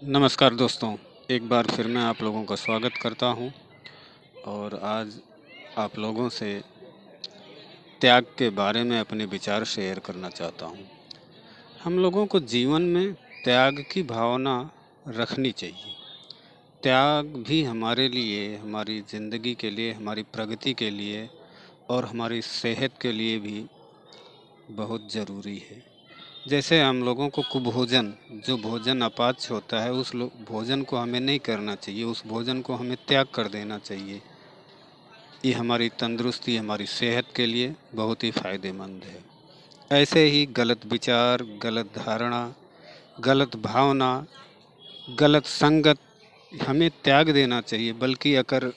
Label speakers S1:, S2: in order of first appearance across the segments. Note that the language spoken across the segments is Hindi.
S1: नमस्कार दोस्तों, एक बार फिर मैं आप लोगों का स्वागत करता हूं और आज आप लोगों से त्याग के बारे में अपने विचार शेयर करना चाहता हूं। हम लोगों को जीवन में त्याग की भावना रखनी चाहिए। त्याग भी हमारे लिए, हमारी ज़िंदगी के लिए, हमारी प्रगति के लिए और हमारी सेहत के लिए भी बहुत ज़रूरी है। जैसे हम लोगों को कुभोजन, जो भोजन अपाच्य होता है, उस भोजन को हमें नहीं करना चाहिए, उस भोजन को हमें त्याग कर देना चाहिए। ये हमारी तंदुरुस्ती, हमारी सेहत के लिए बहुत ही फ़ायदेमंद है। ऐसे ही गलत विचार, गलत धारणा, गलत भावना, गलत संगत हमें त्याग देना चाहिए, बल्कि अगर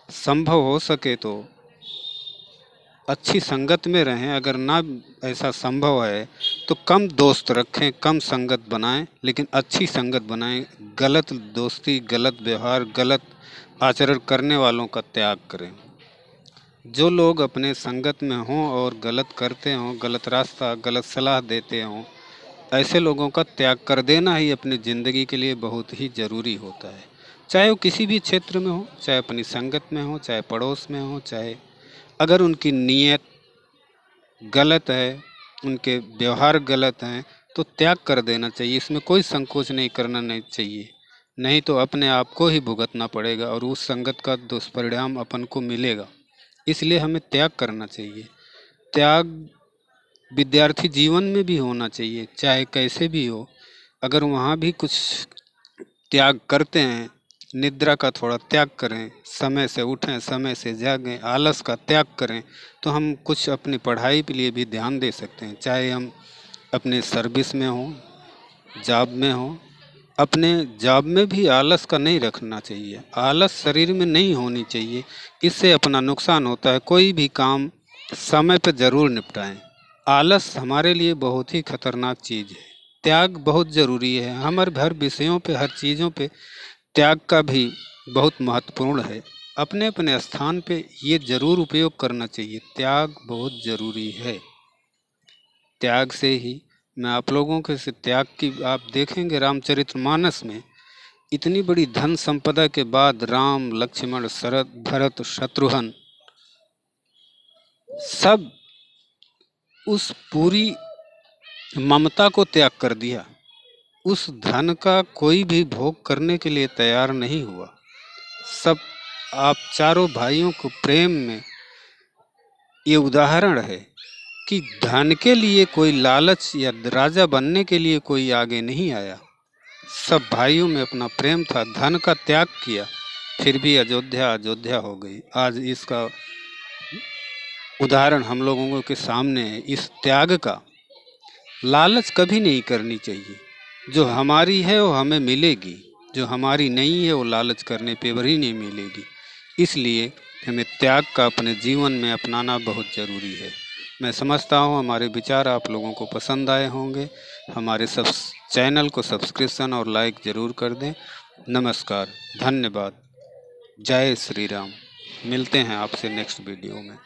S1: संभव हो सके तो अच्छी संगत में रहें। अगर ना ऐसा संभव है तो कम दोस्त रखें, कम संगत बनाएं, लेकिन अच्छी संगत बनाएं। गलत दोस्ती, गलत व्यवहार, गलत आचरण करने वालों का त्याग करें। जो लोग अपने संगत में हों और गलत करते हों, गलत रास्ता, गलत सलाह देते हों, ऐसे लोगों का त्याग कर देना ही अपनी ज़िंदगी के लिए बहुत ही ज़रूरी होता है। चाहे वो किसी भी क्षेत्र में हो, चाहे अपनी संगत में हो, चाहे पड़ोस में हो, चाहे अगर उनकी नीयत गलत है, उनके व्यवहार गलत हैं, तो त्याग कर देना चाहिए। इसमें कोई संकोच नहीं करना नहीं चाहिए, नहीं तो अपने आप को ही भुगतना पड़ेगा और उस संगत का दुष्परिणाम अपन को मिलेगा। इसलिए हमें त्याग करना चाहिए। त्याग विद्यार्थी जीवन में भी होना चाहिए, चाहे कैसे भी हो। अगर वहाँ भी कुछ त्याग करते हैं, निद्रा का थोड़ा त्याग करें, समय से उठें, समय से जागें, आलस का त्याग करें, तो हम कुछ अपनी पढ़ाई के लिए भी ध्यान दे सकते हैं। चाहे हम अपने सर्विस में हों, जॉब में हों, अपने जॉब में भी आलस का नहीं रखना चाहिए। आलस शरीर में नहीं होनी चाहिए, इससे अपना नुकसान होता है। कोई भी काम समय पर ज़रूर निपटाएं। आलस हमारे लिए बहुत ही खतरनाक चीज़ है। त्याग बहुत ज़रूरी है। हमारे हर विषयों पे, हर चीज़ों पे त्याग का भी बहुत महत्वपूर्ण है। अपने अपने स्थान पे ये ज़रूर उपयोग करना चाहिए। त्याग बहुत ज़रूरी है। त्याग से ही मैं आप लोगों के से त्याग की आप देखेंगे रामचरितमानस में, इतनी बड़ी धन संपदा के बाद राम, लक्ष्मण, शरद, भरत, शत्रुघ्न सब उस पूरी ममता को त्याग कर दिया। उस धन का कोई भी भोग करने के लिए तैयार नहीं हुआ। सब आप चारों भाइयों को प्रेम में ये उदाहरण है कि धन के लिए कोई लालच या राजा बनने के लिए कोई आगे नहीं आया। सब भाइयों में अपना प्रेम था, धन का त्याग किया, फिर भी अयोध्या अयोध्या हो गई। आज इसका उदाहरण हम लोगों के सामने है। इस त्याग का लालच कभी नहीं करनी चाहिए। जो हमारी है वो हमें मिलेगी, जो हमारी नहीं है वो लालच करने पे भी नहीं मिलेगी। इसलिए हमें त्याग का अपने जीवन में अपनाना बहुत ज़रूरी है। मैं समझता हूँ हमारे विचार आप लोगों को पसंद आए होंगे। हमारे सब चैनल को सब्सक्रिप्शन और लाइक ज़रूर कर दें। नमस्कार, धन्यवाद, जय श्री राम। मिलते हैं आपसे नेक्स्ट वीडियो में।